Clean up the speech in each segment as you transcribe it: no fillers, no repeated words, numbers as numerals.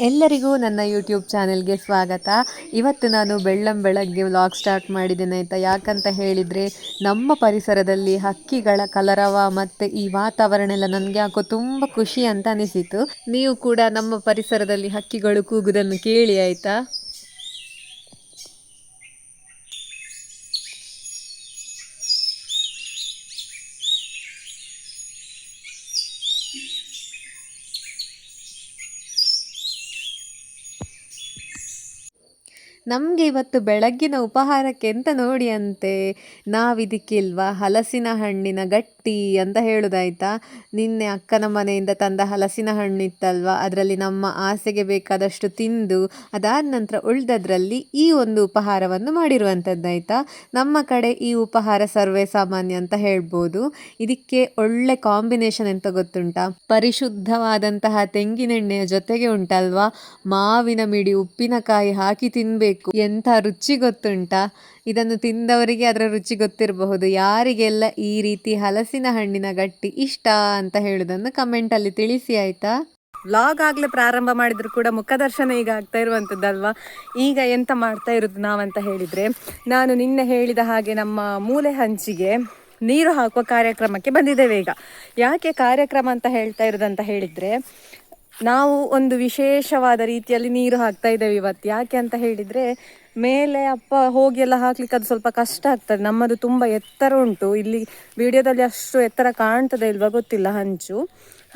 ಎಲ್ಲರಿಗೂ ನನ್ನ ಯೂಟ್ಯೂಬ್ ಚಾನೆಲ್ಗೆ ಸ್ವಾಗತ. ಇವತ್ತು ನಾನು ಬೆಳ್ಳಂಬೆಳಗ್ಗೆ ವ್ಲಾಗ್ ಸ್ಟಾರ್ಟ್ ಮಾಡಿದ್ದೇನೆ ಆಯಿತಾ. ಯಾಕಂತ ಹೇಳಿದರೆ ನಮ್ಮ ಪರಿಸರದಲ್ಲಿ ಹಕ್ಕಿಗಳ ಕಲರವ ಮತ್ತು ಈ ವಾತಾವರಣ ಎಲ್ಲ ನನಗೆ ಯಾಕೋ ತುಂಬ ಖುಷಿ ಅಂತ ಅನಿಸಿತು. ನೀವು ಕೂಡ ನಮ್ಮ ಪರಿಸರದಲ್ಲಿ ಹಕ್ಕಿಗಳು ಕೂಗುವುದನ್ನು ಕೇಳಿ ಆಯಿತಾ. ನಮಗೆ ಇವತ್ತು ಬೆಳಗ್ಗಿನ ಉಪಹಾರಕ್ಕೆ ಎಂತ ನೋಡಿ ಅಂತೆ, ನಾವಿದಕ್ಕಿಲ್ವಾ ಹಲಸಿನ ಹಣ್ಣಿನ ಗಟ್ಟಿ ಅಂತ ಹೇಳೋದಾಯ್ತಾ. ನಿನ್ನೆ ಅಕ್ಕನ ಮನೆಯಿಂದ ತಂದ ಹಲಸಿನ ಹಣ್ಣು ಇತ್ತಲ್ವ, ಅದರಲ್ಲಿ ನಮ್ಮ ಆಸೆಗೆ ಬೇಕಾದಷ್ಟು ತಿಂದು ಅದಾದ ನಂತರ ಉಳಿದದ್ರಲ್ಲಿ ಈ ಒಂದು ಉಪಹಾರವನ್ನು ಮಾಡಿರುವಂಥದ್ದಾಯ್ತಾ. ನಮ್ಮ ಕಡೆ ಈ ಉಪಹಾರ ಸರ್ವೇ ಸಾಮಾನ್ಯ ಅಂತ ಹೇಳ್ಬೋದು. ಇದಕ್ಕೆ ಒಳ್ಳೆ ಕಾಂಬಿನೇಷನ್ ಎಂತ ಗೊತ್ತುಂಟಾ, ಪರಿಶುದ್ಧವಾದಂತಹ ತೆಂಗಿನೆಣ್ಣೆಯ ಜೊತೆಗೆ ಉಂಟಲ್ವಾ ಮಾವಿನ ಮಿಡಿ ಉಪ್ಪಿನಕಾಯಿ ಹಾಕಿ ತಿನ್ಬೇಕು. ಎಂಥ ರುಚಿ ಗೊತ್ತುಂಟಾ. ಇದನ್ನು ತಿಂದವರಿಗೆ ಅದರ ರುಚಿ ಗೊತ್ತಿರಬಹುದು. ಯಾರಿಗೆಲ್ಲ ಈ ರೀತಿ ಹಲಸಿನ ಹಣ್ಣಿನ ಗಟ್ಟಿ ಇಷ್ಟ ಅಂತ ಹೇಳುವುದನ್ನು ಕಮೆಂಟಲ್ಲಿ ತಿಳಿಸಿ ಆಯಿತಾ. ವ್ಲಾಗ್ ಆಗಲೇ ಪ್ರಾರಂಭ ಮಾಡಿದ್ರು ಕೂಡ ಮುಖದರ್ಶನ ಈಗ ಆಗ್ತಾ ಇರುವಂಥದ್ದಲ್ವಾ. ಈಗ ಎಂತ ಮಾಡ್ತಾ ಇರೋದು ನಾವಂತ ಹೇಳಿದರೆ, ನಾನು ನಿನ್ನೆ ಹೇಳಿದ ಹಾಗೆ ನಮ್ಮ ಮೂಲೆ ಹಂಚಿಗೆ ನೀರು ಹಾಕುವ ಕಾರ್ಯಕ್ರಮಕ್ಕೆ ಬಂದಿದ್ದೇವೆ. ಈಗ ಯಾಕೆ ಕಾರ್ಯಕ್ರಮ ಅಂತ ಹೇಳ್ತಾ ಇರೋದಂತ ಹೇಳಿದರೆ, ನಾವು ಒಂದು ವಿಶೇಷವಾದ ರೀತಿಯಲ್ಲಿ ನೀರು ಹಾಕ್ತಾ ಇದ್ದೇವೆ ಇವತ್ತು. ಯಾಕೆ ಅಂತ ಹೇಳಿದರೆ, ಮೇಲೆ ಅಪ್ಪ ಹೋಗಿ ಎಲ್ಲ ಹಾಕ್ಲಿಕ್ಕೆ ಅದು ಸ್ವಲ್ಪ ಕಷ್ಟ ಆಗ್ತದೆ. ನಮ್ಮದು ತುಂಬ ಎತ್ತರ ಉಂಟು. ಇಲ್ಲಿ ವಿಡಿಯೋದಲ್ಲಿ ಅಷ್ಟು ಎತ್ತರ ಕಾಣ್ತದೆ ಇಲ್ವಾ ಗೊತ್ತಿಲ್ಲ ಹಂಚು,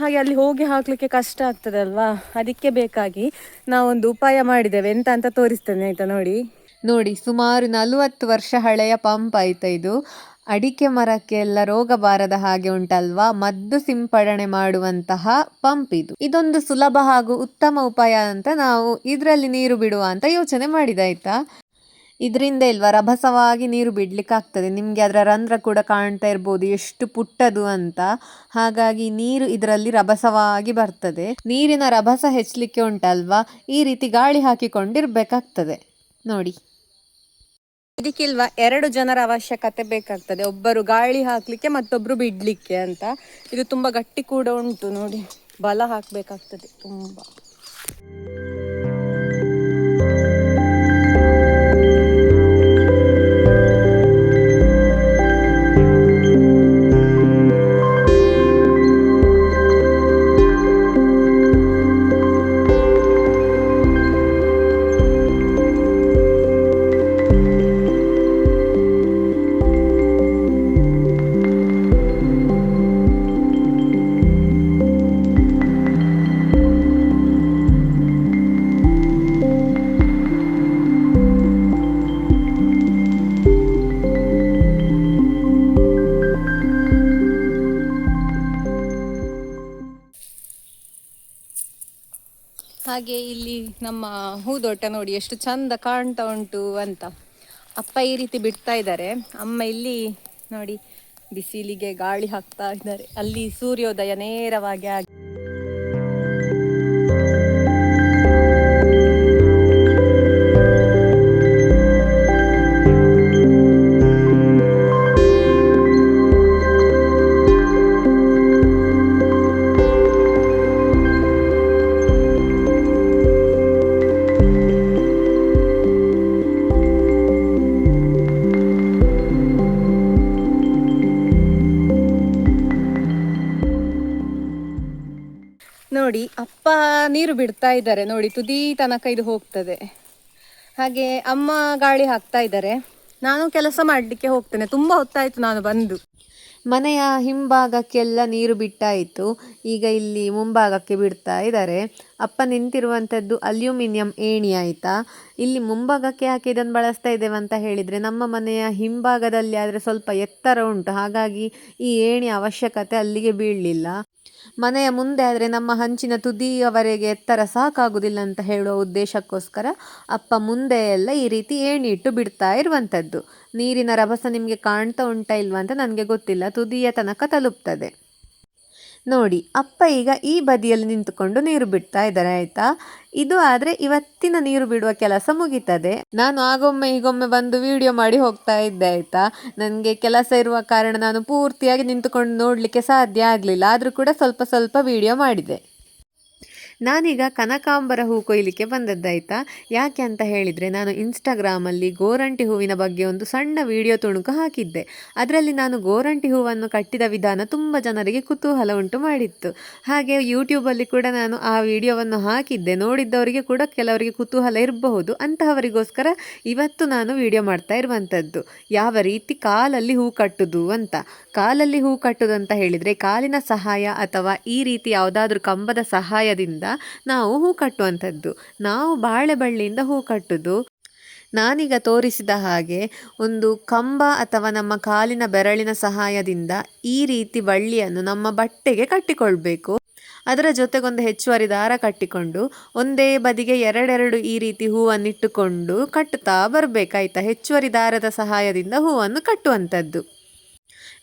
ಹಾಗೆ ಅಲ್ಲಿ ಹೋಗಿ ಹಾಕಲಿಕ್ಕೆ ಕಷ್ಟ ಆಗ್ತದೆ ಅಲ್ವಾ. ಅದಕ್ಕೆ ಬೇಕಾಗಿ ನಾವೊಂದು ಉಪಾಯ ಮಾಡಿದ್ದೇವೆ. ಎಂತ ಅಂತ ತೋರಿಸ್ತೇನೆ ಆಯಿತಾ. ನೋಡಿ ಸುಮಾರು 40 ವರ್ಷ ಹಳೆಯ ಪಂಪ್ ಆಯ್ತಾ ಇದು. ಅಡಿಕೆ ಮರಕ್ಕೆ ಎಲ್ಲ ರೋಗ ಬಾರದ ಹಾಗೆ ಉಂಟಲ್ವಾ, ಮದ್ದು ಸಿಂಪಡಣೆ ಮಾಡುವಂತಹ ಪಂಪ್ ಇದು. ಇದೊಂದು ಸುಲಭ ಹಾಗೂ ಉತ್ತಮ ಉಪಾಯ ಅಂತ ನಾವು ಇದರಲ್ಲಿ ನೀರು ಬಿಡುವ ಅಂತ ಯೋಚನೆ ಮಾಡಿದಾಯ್ತಾ. ಇದರಿಂದ ಇಲ್ವಾ ರಭಸವಾಗಿ ನೀರು ಬಿಡ್ಲಿಕ್ಕೆ ಆಗ್ತದೆ. ನಿಮಗೆ ಅದರ ರಂಧ್ರ ಕೂಡ ಕಾಣ್ತಾ ಇರ್ಬೋದು ಎಷ್ಟು ಪುಟ್ಟದು ಅಂತ. ಹಾಗಾಗಿ ನೀರು ಇದರಲ್ಲಿ ರಭಸವಾಗಿ ಬರ್ತದೆ. ನೀರಿನ ರಭಸ ಹೆಚ್ಚಲಿಕ್ಕೆ ಉಂಟಲ್ವಾ ಈ ರೀತಿ ಗಾಳಿ ಹಾಕಿಕೊಂಡಿರ್ಬೇಕಾಗ್ತದೆ. ನೋಡಿ ಇದಕ್ಕಿಲ್ವಾ 2 ಜನರ ಅವಶ್ಯಕತೆ ಬೇಕಾಗ್ತದೆ, ಒಬ್ಬರು ಗಾಳಿ ಹಾಕ್ಲಿಕ್ಕೆ ಮತ್ತೊಬ್ರು ಬಿಡ್ಲಿಕ್ಕೆ ಅಂತ. ಇದು ತುಂಬಾ ಗಟ್ಟಿ ಕೂಡ ಉಂಟು ನೋಡಿ, ಬಲ ಹಾಕ್ಬೇಕಾಗ್ತದೆ ತುಂಬಾ. ಹಾಗೆ ಇಲ್ಲಿ ನಮ್ಮ ಹೂದೋಟ ನೋಡಿ ಎಷ್ಟು ಚಂದ ಕಾಣ್ತಾ ಉಂಟು ಅಂತ. ಅಪ್ಪ ಈ ರೀತಿ ಬಿಡ್ತಾ ಇದ್ದಾರೆ, ಅಮ್ಮ ಇಲ್ಲಿ ನೋಡಿ ಬಿಸಿಲಿಗೆ ಗಾಳಿ ಹಾಕ್ತಾ ಇದ್ದಾರೆ. ಅಲ್ಲಿ ಸೂರ್ಯೋದಯ ನೇರವಾಗಿ ಆಗಿ ನೋಡಿ ಅಪ್ಪ ನೀರು ಬಿಡ್ತಾ ಇದ್ದಾರೆ. ನೋಡಿ ತುದಿ ತನಕ ಇದು ಹೋಗ್ತದೆ. ಹಾಗೆ ಅಮ್ಮ ಗಾಳಿ ಹಾಕ್ತಾ ಇದ್ದಾರೆ. ನಾನು ಕೆಲಸ ಮಾಡಲಿಕ್ಕೆ ಹೋಗ್ತೇನೆ. ತುಂಬ ಹೊತ್ತಾಯಿತು ನಾನು ಬಂದು. ಮನೆಯ ಹಿಂಭಾಗಕ್ಕೆಲ್ಲ ನೀರು ಬಿಟ್ಟಾಯಿತು. ಈಗ ಇಲ್ಲಿ ಮುಂಭಾಗಕ್ಕೆ ಬಿಡ್ತಾ ಇದ್ದಾರೆ. ಅಪ್ಪ ನಿಂತಿರುವಂಥದ್ದು ಅಲ್ಯೂಮಿನಿಯಂ ಏಣಿ ಆಯಿತಾ. ಇಲ್ಲಿ ಮುಂಭಾಗಕ್ಕೆ ಯಾಕೆ ಇದನ್ನು ಬಳಸ್ತಾ ಇದ್ದೇವೆ ಅಂತ ಹೇಳಿದರೆ, ನಮ್ಮ ಮನೆಯ ಹಿಂಭಾಗದಲ್ಲಿ ಆದರೆ ಸ್ವಲ್ಪ ಎತ್ತರ ಉಂಟು, ಹಾಗಾಗಿ ಈ ಏಣಿ ಅವಶ್ಯಕತೆ ಅಲ್ಲಿಗೆ ಬೀಳಲಿಲ್ಲ. ಮನೆಯ ಮುಂದೆ ಆದರೆ ನಮ್ಮ ಹಂಚಿನ ತುದಿಯವರೆಗೆ ಎತ್ತರ ಸಾಕಾಗುವುದಿಲ್ಲ ಅಂತ ಹೇಳುವ ಉದ್ದೇಶಕ್ಕೋಸ್ಕರ ಅಪ್ಪ ಮುಂದೆ ಎಲ್ಲ ಈ ರೀತಿ ಏಣಿ ಇಟ್ಟು ಬಿಡ್ತಾ ಇರುವಂಥದ್ದು. ನೀರಿನ ರಭಸ ನಿಮಗೆ ಕಾಣ್ತಾ ಉಂಟಾ ಇಲ್ವಾ ಅಂತ ನನಗೆ ಗೊತ್ತಿಲ್ಲ, ತುದಿಯ ತನಕ ತಲುಪ್ತದೆ. ನೋಡಿ ಅಪ್ಪ ಈಗ ಈ ಬದಿಯಲ್ಲಿ ನಿಂತುಕೊಂಡು ನೀರು ಬಿಡ್ತಾ ಇದ್ದಾರೆ ಆಯಿತಾ. ಇದು ಆದರೆ ಇವತ್ತಿನ ನೀರು ಬಿಡುವ ಕೆಲಸ ಮುಗೀತದೆ. ನಾನು ಆಗೊಮ್ಮೆ ಈಗೊಮ್ಮೆ ಬಂದು ವಿಡಿಯೋ ಮಾಡಿ ಹೋಗ್ತಾ ಇದ್ದೆ ಆಯಿತಾ. ನನಗೆ ಕೆಲಸ ಇರುವ ಕಾರಣ ನಾನು ಪೂರ್ತಿಯಾಗಿ ನಿಂತುಕೊಂಡು ನೋಡಲಿಕ್ಕೆ ಸಾಧ್ಯ ಆಗಲಿಲ್ಲ, ಆದರೂ ಕೂಡ ಸ್ವಲ್ಪ ಸ್ವಲ್ಪ ವಿಡಿಯೋ ಮಾಡಿದೆ. ನಾನೀಗ ಕನಕಾಂಬರ ಹೂ ಕೊಯ್ಲಿಕ್ಕೆ ಬಂದದ್ದಾಯ್ತಾ. ಯಾಕೆ ಅಂತ ಹೇಳಿದರೆ, ನಾನು ಇನ್ಸ್ಟಾಗ್ರಾಮಲ್ಲಿ ಗೋರಂಟಿ ಹೂವಿನ ಬಗ್ಗೆ ಒಂದು ಸಣ್ಣ ವಿಡಿಯೋ ತುಣುಕು ಹಾಕಿದ್ದೆ. ಅದರಲ್ಲಿ ನಾನು ಗೋರಂಟಿ ಹೂವನ್ನು ಕಟ್ಟಿದ ವಿಧಾನ ತುಂಬ ಜನರಿಗೆ ಕುತೂಹಲ ಉಂಟು ಮಾಡಿತ್ತು. ಹಾಗೆ ಯೂಟ್ಯೂಬಲ್ಲಿ ಕೂಡ ನಾನು ಆ ವಿಡಿಯೋವನ್ನು ಹಾಕಿದ್ದೆ. ನೋಡಿದ್ದವರಿಗೆ ಕೂಡ ಕೆಲವರಿಗೆ ಕುತೂಹಲ ಇರಬಹುದು. ಅಂತಹವರಿಗೋಸ್ಕರ ಇವತ್ತು ನಾನು ವಿಡಿಯೋ ಮಾಡ್ತಾ ಇರುವಂಥದ್ದು, ಯಾವ ರೀತಿ ಕಾಲಲ್ಲಿ ಹೂ ಕಟ್ಟುದು ಅಂತ. ಕಾಲಲ್ಲಿ ಹೂ ಕಟ್ಟುದು ಅಂತ ಹೇಳಿದರೆ, ಕಾಲಿನ ಸಹಾಯ ಅಥವಾ ಈ ರೀತಿ ಯಾವುದಾದ್ರೂ ಕಂಬದ ಸಹಾಯದಿಂದ ನಾವು ಹೂ ಕಟ್ಟುವಂಥದ್ದು. ನಾವು ಬಾಳೆ ಬಳ್ಳಿಯಿಂದ ಹೂ ಕಟ್ಟುದು. ನಾನೀಗ ತೋರಿಸಿದ ಹಾಗೆ ಒಂದು ಕಂಬ ಅಥವಾ ನಮ್ಮ ಕಾಲಿನ ಬೆರಳಿನ ಸಹಾಯದಿಂದ ಈ ರೀತಿ ಬಳ್ಳಿಯನ್ನು ನಮ್ಮ ಬಟ್ಟೆಗೆ ಕಟ್ಟಿಕೊಳ್ಬೇಕು. ಅದರ ಜೊತೆಗೊಂದು ಹೆಚ್ಚುವರಿ ದಾರ ಕಟ್ಟಿಕೊಂಡು ಒಂದೇ ಬದಿಗೆ ಎರಡೆರಡು ಈ ರೀತಿ ಹೂವನ್ನಿಟ್ಟುಕೊಂಡು ಕಟ್ಟುತ್ತಾ ಬರಬೇಕಾಯ್ತಾ. ಹೆಚ್ಚುವರಿ ದಾರದ ಸಹಾಯದಿಂದ ಹೂವನ್ನು ಕಟ್ಟುವಂಥದ್ದು.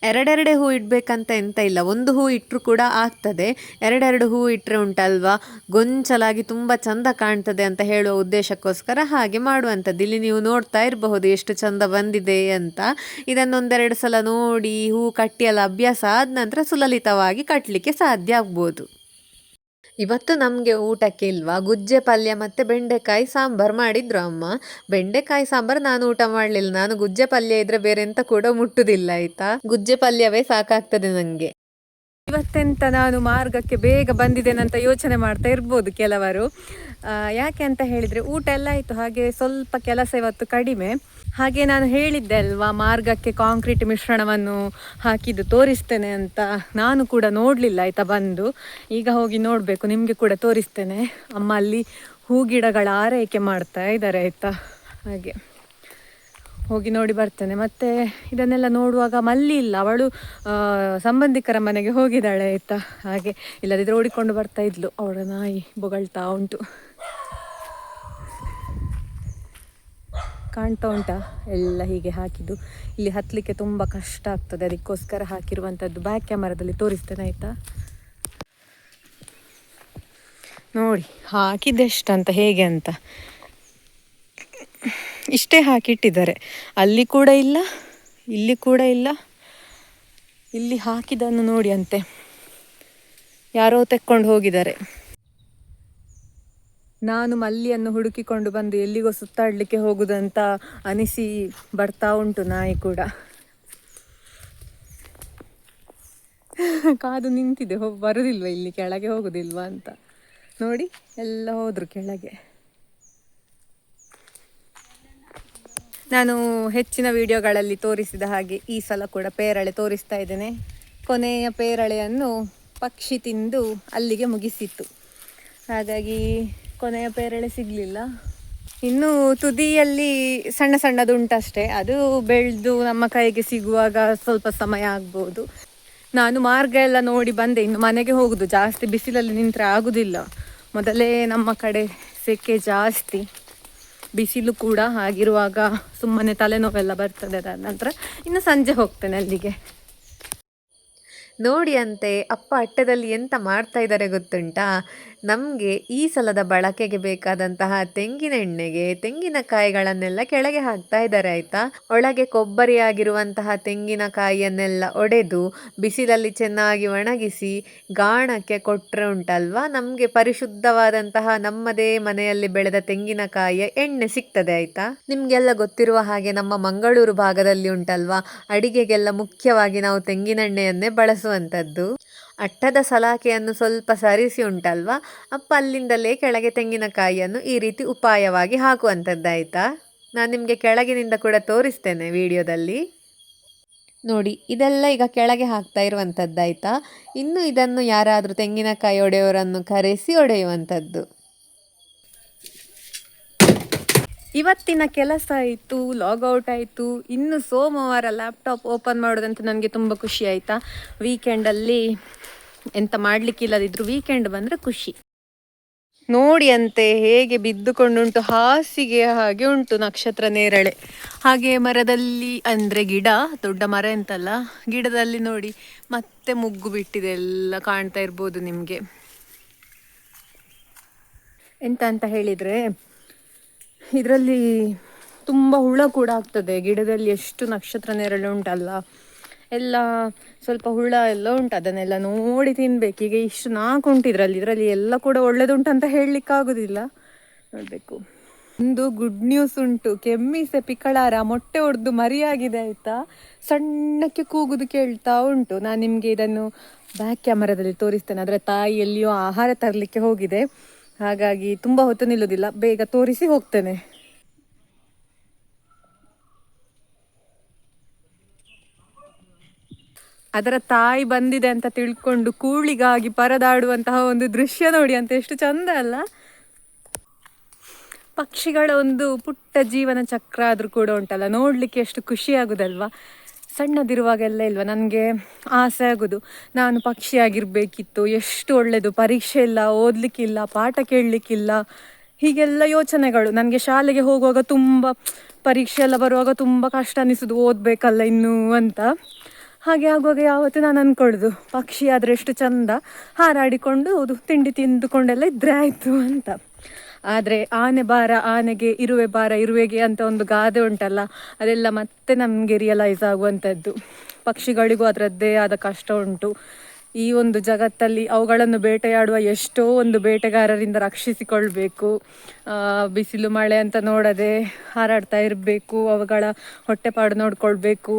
ಎರಡೆರಡೇ ಹೂ ಇಡಬೇಕಂತ ಎಂತ ಇಲ್ಲ, ಒಂದು ಹೂ ಇಟ್ಟರು ಕೂಡ ಆಗ್ತದೆ. ಎರಡೆರಡು ಹೂ ಇಟ್ಟರೆ ಉಂಟಲ್ವಾ, ಗೊಂಚಲಾಗಿ ತುಂಬ ಚಂದ ಕಾಣ್ತದೆ ಅಂತ ಹೇಳುವ ಉದ್ದೇಶಕ್ಕೋಸ್ಕರ ಹಾಗೆ ಮಾಡುವಂಥದ್ದು. ಇಲ್ಲಿ ನೀವು ನೋಡ್ತಾ ಇರಬಹುದು ಎಷ್ಟು ಚಂದ ಬಂದಿದೆ ಅಂತ. ಇದನ್ನೊಂದೆರಡು ಸಲ ನೋಡಿ ಹೂ ಕಟ್ಟಿ ಎಲ್ಲ ಅಭ್ಯಾಸ ಆದ ನಂತರ ಸುಲಲಿತವಾಗಿ ಕಟ್ಟಲಿಕ್ಕೆ ಸಾಧ್ಯ ಆಗ್ಬೋದು. ಇವತ್ತು ನಮಗೆ ಊಟಕ್ಕೆ ಇಲ್ವಾ, ಗುಜ್ಜೆ ಪಲ್ಯ ಮತ್ತು ಬೆಂಡೆಕಾಯಿ ಸಾಂಬಾರು ಮಾಡಿದ್ರು ಅಮ್ಮ. ಬೆಂಡೆಕಾಯಿ ಸಾಂಬಾರು ನಾನು ಊಟ ಮಾಡಲಿಲ್ಲ. ನಾನು ಗುಜ್ಜೆ ಪಲ್ಯ ಇದ್ರೆ ಬೇರೆ ಎಂತ ಕೂಡ ಮುಟ್ಟುದಿಲ್ಲ ಆಯ್ತಾ. ಗುಜ್ಜೆ ಪಲ್ಯವೇ ಸಾಕಾಗ್ತದೆ ನನಗೆ. ಇವತ್ತೆಂತ ನಾನು ಮಾರ್ಗಕ್ಕೆ ಬೇಗ ಬಂದಿದ್ದೇನಂತ ಯೋಚನೆ ಮಾಡ್ತಾ ಇರ್ಬೋದು ಕೆಲವರು. ಯಾಕೆ ಅಂತ ಹೇಳಿದರೆ, ಊಟ ಎಲ್ಲ ಆಯಿತು, ಹಾಗೆ ಸ್ವಲ್ಪ ಕೆಲಸ ಇವತ್ತು ಕಡಿಮೆ. ಹಾಗೆ ನಾನು ಹೇಳಿದ್ದೆ ಅಲ್ವಾ, ಮಾರ್ಗಕ್ಕೆ ಕಾಂಕ್ರೀಟ್ ಮಿಶ್ರಣವನ್ನು ಹಾಕಿದ್ದು ತೋರಿಸ್ತೇನೆ ಅಂತ. ನಾನು ಕೂಡ ನೋಡಲಿಲ್ಲ ಆಯಿತಾ. ಬಂದು ಈಗ ಹೋಗಿ ನೋಡಬೇಕು, ನಿಮಗೆ ಕೂಡ ತೋರಿಸ್ತೇನೆ. ಅಮ್ಮ ಅಲ್ಲಿ ಹೂ ಗಿಡಗಳ ಆರೈಕೆ ಮಾಡ್ತಾ ಇದ್ದಾರೆ ಆಯಿತಾ. ಹಾಗೆ ಹೋಗಿ ನೋಡಿ ಬರ್ತೇನೆ. ಮತ್ತು ಇದನ್ನೆಲ್ಲ ನೋಡುವಾಗ ಮಲ್ಲಿ ಇಲ್ಲ, ಅವಳು ಸಂಬಂಧಿಕರ ಮನೆಗೆ ಹೋಗಿದ್ದಾಳೆ ಆಯಿತಾ. ಹಾಗೆ ಇಲ್ಲದಿದ್ದರೆ ಓಡಿಕೊಂಡು ಬರ್ತಾ ಇದ್ಲು, ಅವಳ ನಾಯಿ ಬೊಗಳ್ತಾ ಉಂಟು. ಕಾಣ್ತಾ ಉಂಟಾ ಎಲ್ಲ ಹೀಗೆ ಹಾಕಿದ್ದು. ಇಲ್ಲಿ ಹತ್ತಲಿಕ್ಕೆ ತುಂಬ ಕಷ್ಟ ಆಗ್ತದೆ, ಅದಕ್ಕೋಸ್ಕರ ಹಾಕಿರುವಂಥದ್ದು. ಬ್ಯಾಕ್ ಕ್ಯಾಮರಾದಲ್ಲಿ ತೋರಿಸ್ತೇನೆ ಆಯಿತಾ. ನೋಡಿ ಹಾಕಿದ್ದೆಷ್ಟಂತ, ಹೇಗೆ ಅಂತ. ಇಷ್ಟೇ ಹಾಕಿಟ್ಟಿದ್ದಾರೆ. ಅಲ್ಲಿ ಕೂಡ ಇಲ್ಲ, ಇಲ್ಲಿ ಕೂಡ ಇಲ್ಲ. ಇಲ್ಲಿ ಹಾಕಿದ್ದನ್ನು ನೋಡಿ ಅಂತೆ, ಯಾರೋ ತೆಕ್ಕೊಂಡು ಹೋಗಿದ್ದಾರೆ. ನಾನು ಮಲ್ಲಿಯನ್ನು ಹುಡುಕಿಕೊಂಡು ಬಂದು ಎಲ್ಲಿಗೋ ಸುತ್ತಾಡಲಿಕ್ಕೆ ಹೋಗುದಂತ ಅನಿಸಿ ಬರ್ತಾ ಉಂಟು ನಾಯಿ ಕೂಡ. ಕಾದು ನಿಂತಿದೆ, ಬರುದಿಲ್ವ ಇಲ್ಲಿ ಕೆಳಗೆ ಹೋಗುದಿಲ್ವಾ ಅಂತ ನೋಡಿ. ಎಲ್ಲ ಹೋದ್ರು ಕೆಳಗೆ. ನಾನು ಹೆಚ್ಚಿನ ವಿಡಿಯೋಗಳಲ್ಲಿ ತೋರಿಸಿದ ಹಾಗೆ ಈ ಸಲ ಕೂಡ ಪೇರಳೆ ತೋರಿಸ್ತಾ ಇದ್ದೇನೆ. ಕೊನೆಯ ಪೇರಳೆಯನ್ನು ಪಕ್ಷಿ ತಿಂದು ಅಲ್ಲಿಗೆ ಮುಗಿಸಿತ್ತು, ಹಾಗಾಗಿ ಕೊನೆಯ ಪೇರಳೆ ಸಿಗಲಿಲ್ಲ. ಇನ್ನು ತುದಿಯಲ್ಲಿ ಸಣ್ಣ ಸಣ್ಣದುಂಟಷ್ಟೇ, ಅದು ಬೆಳೆದು ನಮ್ಮ ಕೈಗೆ ಸಿಗುವಾಗ ಸ್ವಲ್ಪ ಸಮಯ ಆಗ್ಬೋದು. ನಾನು ಮಾರ್ಗ ಎಲ್ಲ ನೋಡಿ ಬಂದೆ, ಇನ್ನು ಮನೆಗೆ ಹೋಗುದು. ಜಾಸ್ತಿ ಬಿಸಿಲಲ್ಲಿ ನಿಂತರೆ ಆಗುದಿಲ್ಲ. ಮೊದಲೇ ನಮ್ಮ ಕಡೆ ಸೆಕೆ ಜಾಸ್ತಿ, ಬಿಸಿಲು ಕೂಡ. ಹಾಗಿರುವಾಗ ಸುಮ್ಮನೆ ತಲೆನೋವೆಲ್ಲ ಬರ್ತದೆ. ಅದಾದ ನಂತರ ಇನ್ನು ಸಂಜೆ ಹೋಗ್ತೇನೆ ಅಲ್ಲಿಗೆ. ನೋಡಿ ಅಂತೆ ಅಪ್ಪ ಅಟ್ಟದಲ್ಲಿ ಎಂತ ಮಾಡ್ತಾ ಇದ್ದಾರೆ ಗೊತ್ತುಂಟಾ. ನಮಗೆ ಈ ಸಲದ ಬಳಕೆಗೆ ಬೇಕಾದಂತಹ ತೆಂಗಿನ ಎಣ್ಣೆಗೆ ತೆಂಗಿನಕಾಯಿಗಳನ್ನೆಲ್ಲ ಕೆಳಗೆ ಹಾಕ್ತಾ ಇದ್ದಾರೆ ಆಯಿತಾ. ಒಳಗೆ ಕೊಬ್ಬರಿ ಆಗಿರುವಂತಹ ತೆಂಗಿನಕಾಯಿಯನ್ನೆಲ್ಲ ಒಡೆದು ಬಿಸಿಲಲ್ಲಿ ಚೆನ್ನಾಗಿ ಒಣಗಿಸಿ ಗಾಣಕ್ಕೆ ಕೊಟ್ಟರೆ ಉಂಟಲ್ವಾ, ನಮಗೆ ಪರಿಶುದ್ಧವಾದಂತಹ ನಮ್ಮದೇ ಮನೆಯಲ್ಲಿ ಬೆಳೆದ ತೆಂಗಿನಕಾಯಿಯ ಎಣ್ಣೆ ಸಿಗ್ತದೆ ಆಯಿತಾ. ನಿಮಗೆಲ್ಲ ಗೊತ್ತಿರುವ ಹಾಗೆ ನಮ್ಮ ಮಂಗಳೂರು ಭಾಗದಲ್ಲಿ ಉಂಟಲ್ವಾ, ಅಡಿಗೆಗೆಲ್ಲ ಮುಖ್ಯವಾಗಿ ನಾವು ತೆಂಗಿನೆಣ್ಣೆಯನ್ನೇ ಬಳಸುವಂಥದ್ದು. ಅಟ್ಟದ ಸಲಾಕೆಯನ್ನು ಸ್ವಲ್ಪ ಸರಿಸಿ ಉಂಟಲ್ವಾ, ಅಪ್ಪ ಅಲ್ಲಿಂದಲೇ ಕೆಳಗೆ ತೆಂಗಿನಕಾಯಿಯನ್ನು ಈ ರೀತಿ ಉಪಾಯವಾಗಿ ಹಾಕುವಂಥದ್ದಾಯ್ತಾ. ನಾನು ನಿಮಗೆ ಕೆಳಗಿನಿಂದ ಕೂಡ ತೋರಿಸ್ತೇನೆ ವಿಡಿಯೋದಲ್ಲಿ ನೋಡಿ. ಇದೆಲ್ಲ ಈಗ ಕೆಳಗೆ ಹಾಕ್ತಾ ಇರುವಂಥದ್ದಾಯ್ತಾ. ಇನ್ನು ಇದನ್ನು ಯಾರಾದರೂ ತೆಂಗಿನಕಾಯಿ ಒಡೆಯವರನ್ನು ಕರೆಸಿ ಒಡೆಯುವಂಥದ್ದು. ಇವತ್ತಿನ ಕೆಲಸ ಆಯಿತು, ಲಾಗೌಟ್ ಆಯಿತು. ಇನ್ನು ಸೋಮವಾರ ಲ್ಯಾಪ್ಟಾಪ್ ಓಪನ್ ಮಾಡೋದಂತ ನನಗೆ ತುಂಬ ಖುಷಿ ಆಯಿತಾ. ವೀಕೆಂಡಲ್ಲಿ ಎಂತ ಮಾಡಲಿಕ್ಕಿಲ್ಲದಿದ್ರು ವೀಕೆಂಡ್ ಬಂದರೆ ಖುಷಿ. ನೋಡಿ ಅಂತೆ ಹೇಗೆ ಬಿದ್ದುಕೊಂಡುಂಟು, ಹಾಸಿಗೆ ಹಾಗೆ ಉಂಟು ನಕ್ಷತ್ರ ನೇರಳೆ. ಹಾಗೆ ಮರದಲ್ಲಿ ಅಂದರೆ ಗಿಡ, ದೊಡ್ಡ ಮರ ಎಂತಲ್ಲ, ಗಿಡದಲ್ಲಿ ನೋಡಿ ಮತ್ತೆ ಮುಗ್ಗು ಬಿಟ್ಟಿದೆ, ಎಲ್ಲ ಕಾಣ್ತಾ ಇರ್ಬೋದು ನಿಮಗೆ. ಎಂತ ಅಂತ ಹೇಳಿದರೆ, ಇದರಲ್ಲಿ ತುಂಬ ಹುಳ ಕೂಡ ಆಗ್ತದೆ ಗಿಡದಲ್ಲಿ. ಎಷ್ಟು ನಕ್ಷತ್ರ ನೇರಳೆ ಉಂಟಲ್ಲ, ಎಲ್ಲ ಸ್ವಲ್ಪ ಹುಳ ಎಲ್ಲ ಉಂಟು, ಅದನ್ನೆಲ್ಲ ನೋಡಿ ತಿನ್ಬೇಕು. ಈಗ ಇಷ್ಟು 4 ಉಂಟು ಇದರಲ್ಲಿ ಎಲ್ಲ ಕೂಡ ಒಳ್ಳೇದುಂಟು ಅಂತ ಹೇಳಲಿಕ್ಕಾಗೋದಿಲ್ಲ, ನೋಡಬೇಕು. ಒಂದು ಗುಡ್ ನ್ಯೂಸ್ ಉಂಟು, ಕೆಮ್ಮಿಸೆ ಪಿಕಳಾರ ಮೊಟ್ಟೆ ಹೊಡೆದು ಮರಿಯಾಗಿದೆ ಆಯಿತಾ. ಸಣ್ಣಕ್ಕೆ ಕೂಗುದು ಕೇಳ್ತಾ ಉಂಟು. ನಾನು ನಿಮಗೆ ಇದನ್ನು ಬ್ಯಾಕ್ ಕ್ಯಾಮರಾದಲ್ಲಿ ತೋರಿಸ್ತೇನೆ. ಅದರ ತಾಯಿ ಎಲ್ಲಿಯೋ ಆಹಾರ ತರಲಿಕ್ಕೆ ಹೋಗಿದೆ, ಹಾಗಾಗಿ ತುಂಬ ಹೊತ್ತು ನಿಲ್ಲುವುದಿಲ್ಲ, ಬೇಗ ತೋರಿಸಿ ಹೋಗ್ತೇನೆ. ಅದರ ತಾಯಿ ಬಂದಿದೆ ಅಂತ ತಿಳ್ಕೊಂಡು ಕೂಳಿಗಾಗಿ ಪರದಾಡುವಂತಹ ಒಂದು ದೃಶ್ಯ ನೋಡಿ ಅಂತ, ಎಷ್ಟು ಚಂದ ಅಲ್ಲ. ಪಕ್ಷಿಗಳ ಒಂದು ಪುಟ್ಟ ಜೀವನ ಚಕ್ರ ಆದರೂ ಕೂಡ ಉಂಟಲ್ಲ, ನೋಡಲಿಕ್ಕೆ ಎಷ್ಟು ಖುಷಿ ಆಗುದಲ್ವಾ. ಸಣ್ಣದಿರುವಾಗೆಲ್ಲ ಇಲ್ವಾ ನನಗೆ ಆಸೆ ಆಗೋದು, ನಾನು ಪಕ್ಷಿಯಾಗಿರಬೇಕಿತ್ತು, ಎಷ್ಟು ಒಳ್ಳೆಯದು, ಪರೀಕ್ಷೆ ಇಲ್ಲ, ಓದಲಿಕ್ಕಿಲ್ಲ, ಪಾಠ ಕೇಳಲಿಕ್ಕಿಲ್ಲ, ಹೀಗೆಲ್ಲ ಯೋಚನೆಗಳು. ನನಗೆ ಶಾಲೆಗೆ ಹೋಗುವಾಗ ತುಂಬ ಪರೀಕ್ಷೆ ಎಲ್ಲ ಬರುವಾಗ ತುಂಬ ಕಷ್ಟ ಅನಿಸೋದು, ಓದಬೇಕಲ್ಲ ಇನ್ನೂ ಅಂತ. ಹಾಗೆ ಆಗುವಾಗ ಯಾವತ್ತೂ ನಾನು ಅಂದ್ಕೊಳ್ಳೋದು, ಪಕ್ಷಿ ಆದರೆ ಎಷ್ಟು ಚಂದ, ಹಾರಾಡಿಕೊಂಡು ತಿಂಡಿ ತಿಂದುಕೊಂಡೆಲ್ಲ ಇದ್ರೆ ಆಯಿತು ಅಂತ. ಆದರೆ ಆನೆ ಬಾರ ಆನೆಗೆ, ಇರುವೆ ಬಾರ ಇರುವೆಗೆ ಅಂತ ಒಂದು ಗಾದೆ ಉಂಟಲ್ಲ, ಅದೆಲ್ಲ ಮತ್ತೆ ನಮಗೆ ರಿಯಲೈಸ್ ಆಗುವಂಥದ್ದು. ಪಕ್ಷಿಗಳಿಗೂ ಅದರದ್ದೇ ಆದ ಕಷ್ಟ ಉಂಟು. ಈ ಒಂದು ಜಗತ್ತಲ್ಲಿ ಅವುಗಳನ್ನು ಬೇಟೆಯಾಡುವ ಎಷ್ಟೋ ಒಂದು ಬೇಟೆಗಾರರಿಂದ ರಕ್ಷಿಸಿಕೊಳ್ಬೇಕು. ಬಿಸಿಲು ಮಳೆ ಅಂತ ನೋಡದೆ ಹಾರಾಡ್ತಾ ಇರಬೇಕು, ಅವುಗಳ ಹೊಟ್ಟೆಪಾಡು ನೋಡ್ಕೊಳ್ಬೇಕು.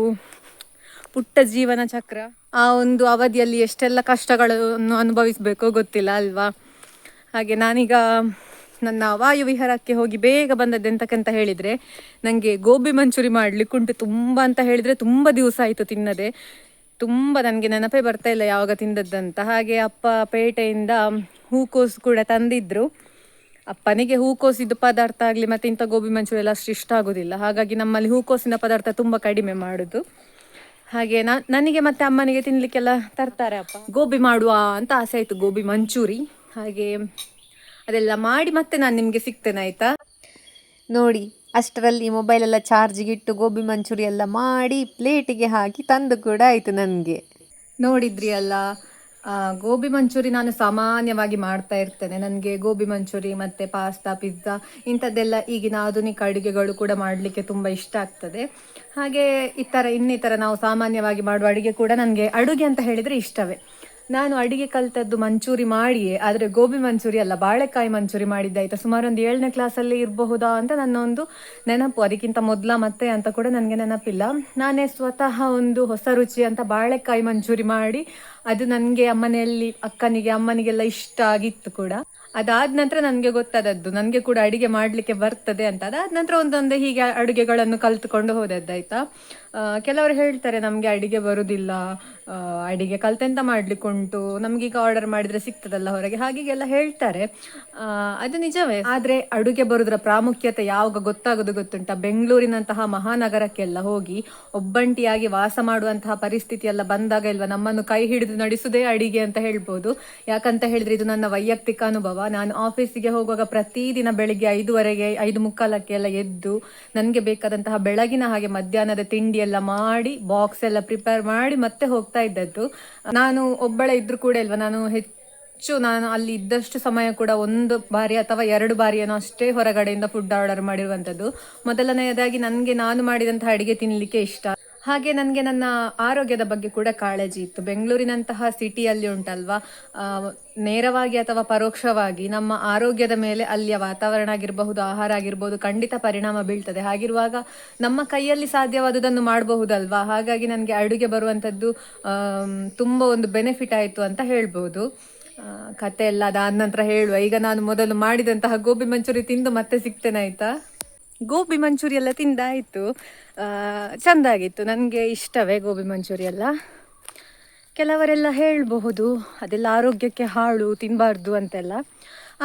ಪುಟ್ಟ ಜೀವನ ಚಕ್ರ, ಆ ಒಂದು ಅವಧಿಯಲ್ಲಿ ಎಷ್ಟೆಲ್ಲ ಕಷ್ಟಗಳನ್ನು ಅನುಭವಿಸಬೇಕೋ ಗೊತ್ತಿಲ್ಲ ಅಲ್ವಾ. ಹಾಗೆ ನಾನೀಗ ನನ್ನ ವಾಯುವಿಹಾರಕ್ಕೆ ಹೋಗಿ ಬೇಗ ಬಂದದ್ದು ಎಂತಕ್ಕಂತ ಹೇಳಿದರೆ, ನನಗೆ ಗೋಬಿ ಮಂಚೂರಿ ಮಾಡಲಿಕ್ಕೆ ಉಂಟು. ತುಂಬ ಅಂತ ಹೇಳಿದರೆ ತುಂಬ ದಿವಸ ಆಯಿತು ತಿನ್ನದೆ, ತುಂಬ ನನಗೆ ನೆನಪೇ ಬರ್ತಾ ಇಲ್ಲ ಯಾವಾಗ ತಿಂದದ್ದಂತ. ಹಾಗೆ ಅಪ್ಪ ಪೇಟೆಯಿಂದ ಹೂಕೋಸು ಕೂಡ ತಂದಿದ್ರು. ಅಪ್ಪನಿಗೆ ಹೂಕೋಸಿದ್ದು ಪದಾರ್ಥ ಆಗಲಿ ಮತ್ತು ಇಂಥ ಗೋಬಿ ಮಂಚೂರಿ ಎಲ್ಲ ಅಷ್ಟು ಇಷ್ಟ ಆಗೋದಿಲ್ಲ, ಹಾಗಾಗಿ ನಮ್ಮಲ್ಲಿ ಹೂಕೋಸಿನ ಪದಾರ್ಥ ತುಂಬ ಕಡಿಮೆ ಮಾಡೋದು. ಹಾಗೆ ನನಗೆ ಮತ್ತು ಅಮ್ಮನಿಗೆ ತಿನ್ನಲಿಕ್ಕೆಲ್ಲ ತರ್ತಾರೆ ಅಪ್ಪ. ಗೋಬಿ ಮಾಡುವ ಅಂತ ಆಸೆ ಆಯಿತು, ಗೋಬಿ ಮಂಚೂರಿ. ಹಾಗೆ ಅದೆಲ್ಲ ಮಾಡಿ ಮತ್ತೆ ನಾನು ನಿಮಗೆ ಸಿಗ್ತೇನೆ ಆಯಿತಾ. ನೋಡಿ, ಅಷ್ಟರಲ್ಲಿ ಮೊಬೈಲೆಲ್ಲ ಚಾರ್ಜಿಗೆ ಇಟ್ಟು ಗೋಬಿ ಮಂಚೂರಿ ಎಲ್ಲ ಮಾಡಿ ಪ್ಲೇಟಿಗೆ ಹಾಕಿ ತಂದು ಕೂಡ ಆಯಿತು ನನಗೆ. ನೋಡಿದ್ರಿ ಅಲ್ಲ, ಗೋಬಿ ಮಂಚೂರಿ ನಾನು ಸಾಮಾನ್ಯವಾಗಿ ಮಾಡ್ತಾ ಇರ್ತೇನೆ. ನನಗೆ ಗೋಬಿ ಮಂಚೂರಿ ಮತ್ತು ಪಾಸ್ತಾ, ಪಿಜ್ಜಾ ಇಂಥದ್ದೆಲ್ಲ ಈಗಿನ ಆಧುನಿಕ ಅಡುಗೆಗಳು ಕೂಡ ಮಾಡಲಿಕ್ಕೆ ತುಂಬ ಇಷ್ಟ ಆಗ್ತದೆ. ಹಾಗೆ ಇನ್ನಿತರ ನಾವು ಸಾಮಾನ್ಯವಾಗಿ ಮಾಡುವ ಅಡುಗೆ ಕೂಡ ನನಗೆ ಅಡುಗೆ ಅಂತ ಹೇಳಿದರೆ ಇಷ್ಟವೇ. ನಾನು ಅಡುಗೆ ಕಲಿತದ್ದು ಮಂಚೂರಿ ಮಾಡಿಯೇ, ಆದರೆ ಗೋಬಿ ಮಂಚೂರಿ ಅಲ್ಲ, ಬಾಳೆಕಾಯಿ ಮಂಚೂರಿ ಮಾಡಿದ್ದಾಯ್ತಾ. ಸುಮಾರು ಒಂದು 7ನೇ ಕ್ಲಾಸಲ್ಲಿ ಇರಬಹುದಾ ಅಂತ ನನ್ನ ಒಂದು ನೆನಪು, ಅದಕ್ಕಿಂತ ಮೊದಲ ಮತ್ತೆ ಅಂತ ಕೂಡ ನನಗೆ ನೆನಪಿಲ್ಲ. ನಾನೇ ಸ್ವತಃ ಒಂದು ಹೊಸ ರುಚಿ ಅಂತ ಬಾಳೆಕಾಯಿ ಮಂಚೂರಿ ಮಾಡಿ, ಅದು ನನಗೆ ಮನೆಯಲ್ಲಿ ಅಕ್ಕನಿಗೆ ಅಮ್ಮನಿಗೆಲ್ಲ ಇಷ್ಟ ಆಗಿತ್ತು ಕೂಡ. ಅದಾದ ನಂತರ ನನಗೆ ಗೊತ್ತಾದದ್ದು ನನಗೆ ಕೂಡ ಅಡುಗೆ ಮಾಡಲಿಕ್ಕೆ ಬರ್ತದೆ ಅಂತ. ಅದಾದ ನಂತರ ಒಂದೊಂದೇ ಹೀಗೆ ಅಡುಗೆಗಳನ್ನು ಕಲಿತುಕೊಂಡು ಹೋದದ್ದಾಯ್ತಾ. ಕೆಲವರು ಹೇಳ್ತಾರೆ ನಮಗೆ ಅಡುಗೆ ಬರುವುದಿಲ್ಲ, ಅಡುಗೆ ಕಲ್ತೆಂತ ಮಾಡ್ಲಿಕ್ಕೆ ಉಂಟು, ನಮಗೀಗ ಆರ್ಡರ್ ಮಾಡಿದರೆ ಸಿಗ್ತದಲ್ಲ ಹೊರಗೆ, ಹಾಗೀಗೆಲ್ಲ ಹೇಳ್ತಾರೆ. ಅದು ನಿಜವೇ. ಆದರೆ ಅಡುಗೆ ಬರೋದ್ರ ಪ್ರಾಮುಖ್ಯತೆ ಯಾವಾಗ ಗೊತ್ತಾಗೋದು ಗೊತ್ತುಂಟ, ಬೆಂಗಳೂರಿನಂತಹ ಮಹಾನಗರಕ್ಕೆಲ್ಲ ಹೋಗಿ ಒಬ್ಬಂಟಿಯಾಗಿ ವಾಸ ಮಾಡುವಂತಹ ಪರಿಸ್ಥಿತಿ ಎಲ್ಲ ಬಂದಾಗ ಇಲ್ವಾ ನಮ್ಮನ್ನು ಕೈ ಹಿಡಿದು ನಡೆಸುವುದೇ ಅಡಿಗೆ ಅಂತ ಹೇಳ್ಬೋದು. ಯಾಕಂತ ಹೇಳಿದ್ರೆ ಇದು ನನ್ನ ವೈಯಕ್ತಿಕ ಅನುಭವ. ನಾನು ಆಫೀಸಿಗೆ ಹೋಗುವಾಗ ಪ್ರತಿದಿನ ಬೆಳಿಗ್ಗೆ 5:15 5:45 ಎಲ್ಲ ಎದ್ದು ನನಗೆ ಬೇಕಾದಂತಹ ಬೆಳಗಿನ ಹಾಗೆ ಮಧ್ಯಾಹ್ನದ ತಿಂಡಿ ಎಲ್ಲ ಮಾಡಿ ಬಾಕ್ಸ್ ಎಲ್ಲ ಪ್ರಿಪೇರ್ ಮಾಡಿ ಮತ್ತೆ ಹೋಗ್ತಾ ಇದ್ದದ್ದು. ನಾನು ಒಬ್ಬಳೇ ಇದ್ರೂ ಕೂಡ ಇಲ್ವಾ, ನಾನು ಅಲ್ಲಿ ಇದ್ದಷ್ಟು ಸಮಯ ಕೂಡ 1 ಬಾರಿ ಅಥವಾ 2 ಬಾರಿ ಏನೋ ಅಷ್ಟೇ ಹೊರಗಡೆಯಿಂದ ಫುಡ್ ಆರ್ಡರ್ ಮಾಡಿರುವಂಥದ್ದು. ಮೊದಲನೆಯದಾಗಿ ನನಗೆ ನಾನು ಮಾಡಿದಂತಹ ಅಡಿಗೆ ತಿನ್ನಲಿಕ್ಕೆ ಇಷ್ಟ. ಹಾಗೆ ನನಗೆ ನನ್ನ ಆರೋಗ್ಯದ ಬಗ್ಗೆ ಕೂಡ ಕಾಳಜಿ ಇತ್ತು. ಬೆಂಗಳೂರಿನಂತಹ ಸಿಟಿಯಲ್ಲಿ ಉಂಟಲ್ವಾ, ನೇರವಾಗಿ ಅಥವಾ ಪರೋಕ್ಷವಾಗಿ ನಮ್ಮ ಆರೋಗ್ಯದ ಮೇಲೆ ಅಲ್ಲಿಯ ವಾತಾವರಣ ಆಗಿರಬಹುದು, ಆಹಾರ ಆಗಿರ್ಬೋದು, ಖಂಡಿತ ಪರಿಣಾಮ ಬೀಳ್ತದೆ. ಹಾಗಿರುವಾಗ ನಮ್ಮ ಕೈಯಲ್ಲಿ ಸಾಧ್ಯವಾದುದನ್ನು ಮಾಡಬಹುದಲ್ವಾ. ಹಾಗಾಗಿ ನನಗೆ ಅಡುಗೆ ಬರುವಂಥದ್ದು ತುಂಬ ಒಂದು ಬೆನಿಫಿಟ್ ಆಯಿತು ಅಂತ ಹೇಳ್ಬೋದು. ಕತೆ ಎಲ್ಲ ಅದಾದ ನಂತರ ಹೇಳುವ. ಈಗ ನಾನು ಮೊದಲು ಮಾಡಿದಂತಹ ಗೋಬಿ ಮಂಚೂರಿ ತಿಂದು ಮತ್ತೆ ಸಿಗ್ತೇನೆ ಆಯಿತಾ. ಗೋಬಿ ಮಂಚೂರಿ ಎಲ್ಲ ತಿಂದಾಯಿತು, ಚೆಂದಾಗಿತ್ತು, ನನಗೆ ಇಷ್ಟವೇ ಗೋಬಿ ಮಂಚೂರಿ ಎಲ್ಲ. ಕೆಲವರೆಲ್ಲ ಹೇಳಬಹುದು ಅದೆಲ್ಲ ಆರೋಗ್ಯಕ್ಕೆ ಹಾಳು, ತಿನ್ನಬಾರ್ದು ಅಂತೆಲ್ಲ.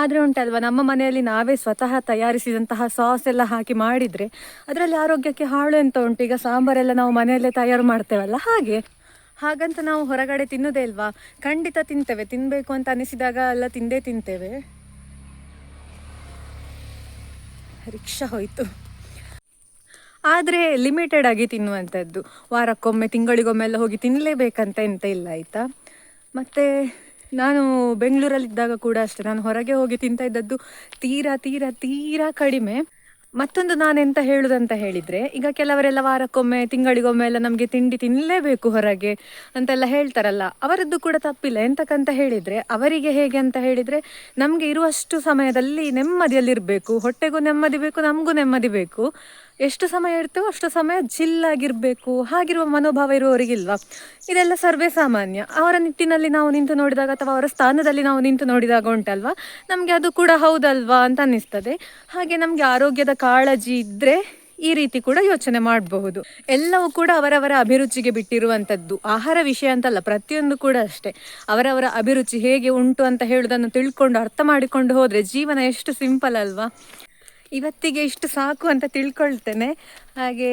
ಆದರೆ ಉಂಟಲ್ವ, ನಮ್ಮ ಮನೆಯಲ್ಲಿ ನಾವೇ ಸ್ವತಃ ತಯಾರಿಸಿದಂತಹ ಸಾಸ್ ಎಲ್ಲ ಹಾಕಿ ಮಾಡಿದರೆ ಅದರಲ್ಲಿ ಆರೋಗ್ಯಕ್ಕೆ ಹಾಳು ಅಂತ ಉಂಟು. ಈಗ ಸಾಂಬಾರೆಲ್ಲ ನಾವು ಮನೆಯಲ್ಲೇ ತಯಾರು ಮಾಡ್ತೇವಲ್ಲ, ಹಾಗಂತ ನಾವು ಹೊರಗಡೆ ತಿನ್ನೋದೇ ಇಲ್ವಾ, ಖಂಡಿತ ತಿಂತೇವೆ. ತಿನ್ನಬೇಕು ಅಂತ ಅನಿಸಿದಾಗ ಎಲ್ಲ ತಿಂತೇವೆ. ರಿಕ್ಷಾ ಹೋಯಿತು. ಆದರೆ ಲಿಮಿಟೆಡ್ ಆಗಿ ತಿನ್ನುವಂಥದ್ದು, ವಾರಕ್ಕೊಮ್ಮೆ ತಿಂಗಳಿಗೊಮ್ಮೆ ಎಲ್ಲ ಹೋಗಿ ತಿನ್ನಲೇಬೇಕಂತ ಎಂತ ಇಲ್ಲ ಆಯಿತಾ. ಮತ್ತು ನಾನು ಬೆಂಗಳೂರಲ್ಲಿದ್ದಾಗ ಕೂಡ ಅಷ್ಟೇ, ನಾನು ಹೊರಗೆ ಹೋಗಿ ತಿಂತಾ ಇದ್ದದ್ದು ತೀರಾ ತೀರಾ ತೀರಾ ಕಡಿಮೆ. ಮತ್ತೊಂದು ನಾನೆಂತ ಹೇಳುದಂತ ಹೇಳಿದ್ರೆ, ಈಗ ಕೆಲವರೆಲ್ಲ ವಾರಕ್ಕೊಮ್ಮೆ ತಿಂಗಳಿಗೊಮ್ಮೆ ಎಲ್ಲ ನಮಗೆ ತಿಂಡಿ ತಿನ್ನಲೇಬೇಕು ಹೊರಗೆ ಅಂತೆಲ್ಲ ಹೇಳ್ತಾರಲ್ಲ, ಅವರದ್ದು ಕೂಡ ತಪ್ಪಿಲ್ಲ. ಎಂತಕ್ಕಂತ ಹೇಳಿದ್ರೆ ಅವರಿಗೆ ಹೇಗೆ ಅಂತ ಹೇಳಿದ್ರೆ, ನಮಗೆ ಇರುವಷ್ಟು ಸಮಯದಲ್ಲಿ ನೆಮ್ಮದಿಯಲ್ಲಿರಬೇಕು, ಹೊಟ್ಟೆಗೂ ನೆಮ್ಮದಿ ಬೇಕು, ನಮಗೂ ನೆಮ್ಮದಿ ಬೇಕು. ಎಷ್ಟು ಸಮಯ ಇರ್ತೇವೋ ಅಷ್ಟು ಸಮಯ ಜಿಲ್ಲಾಗಿರ್ಬೇಕು, ಹಾಗಿರುವ ಮನೋಭಾವ ಇರುವವರಿಗಿಲ್ವಾ? ಇದೆಲ್ಲ ಸರ್ವೇ ಸಾಮಾನ್ಯ. ಅವರ ನಿಟ್ಟಿನಲ್ಲಿ ನಾವು ನಿಂತು ನೋಡಿದಾಗ ಅಥವಾ ಅವರ ಸ್ಥಾನದಲ್ಲಿ ನಾವು ನಿಂತು ನೋಡಿದಾಗ ಉಂಟಲ್ವಾ, ನಮಗೆ ಅದು ಕೂಡ ಹೌದಲ್ವಾ ಅಂತ ಅನ್ನಿಸ್ತದೆ. ಹಾಗೆ ನಮಗೆ ಆರೋಗ್ಯದ ಕಾಳಜಿ ಇದ್ದರೆ ಈ ರೀತಿ ಕೂಡ ಯೋಚನೆ ಮಾಡಬಹುದು. ಎಲ್ಲವೂ ಕೂಡ ಅವರವರ ಅಭಿರುಚಿಗೆ ಬಿಟ್ಟಿರುವಂಥದ್ದು. ಆಹಾರ ವಿಷಯ ಅಂತಲ್ಲ, ಪ್ರತಿಯೊಂದು ಕೂಡ ಅಷ್ಟೇ. ಅವರವರ ಅಭಿರುಚಿ ಹೇಗೆ ಉಂಟು ಅಂತ ಹೇಳುವುದನ್ನು ತಿಳ್ಕೊಂಡು ಅರ್ಥ ಮಾಡಿಕೊಂಡು ಹೋದರೆ ಜೀವನ ಎಷ್ಟು ಸಿಂಪಲ್ ಅಲ್ವಾ? ಇವತ್ತಿಗೆ ಇಷ್ಟು ಸಾಕು ಅಂತ ತಿಳ್ಕೊಳ್ತೇನೆ. ಹಾಗೆ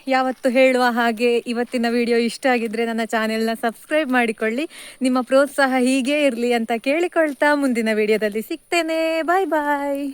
ಯಾವತ್ತು ಹೇಳುವ ಹಾಗೆ ಇವತ್ತಿನ ವಿಡಿಯೋ ಇಷ್ಟ ಆಗಿದ್ರೆ ನನ್ನ ಚಾನೆಲ್ನ ಸಬ್ಸ್ಕ್ರೈಬ್ ಮಾಡಿಕೊಳ್ಳಿ. ನಿಮ್ಮ ಪ್ರೋತ್ಸಾಹ ಹೀಗೇ ಇರಲಿ ಅಂತ ಕೇಳಿಕೊಳ್ತಾ ಮುಂದಿನ ವಿಡಿಯೋದಲ್ಲಿ ಸಿಗ್ತೇನೆ. ಬಾಯ್ ಬಾಯ್.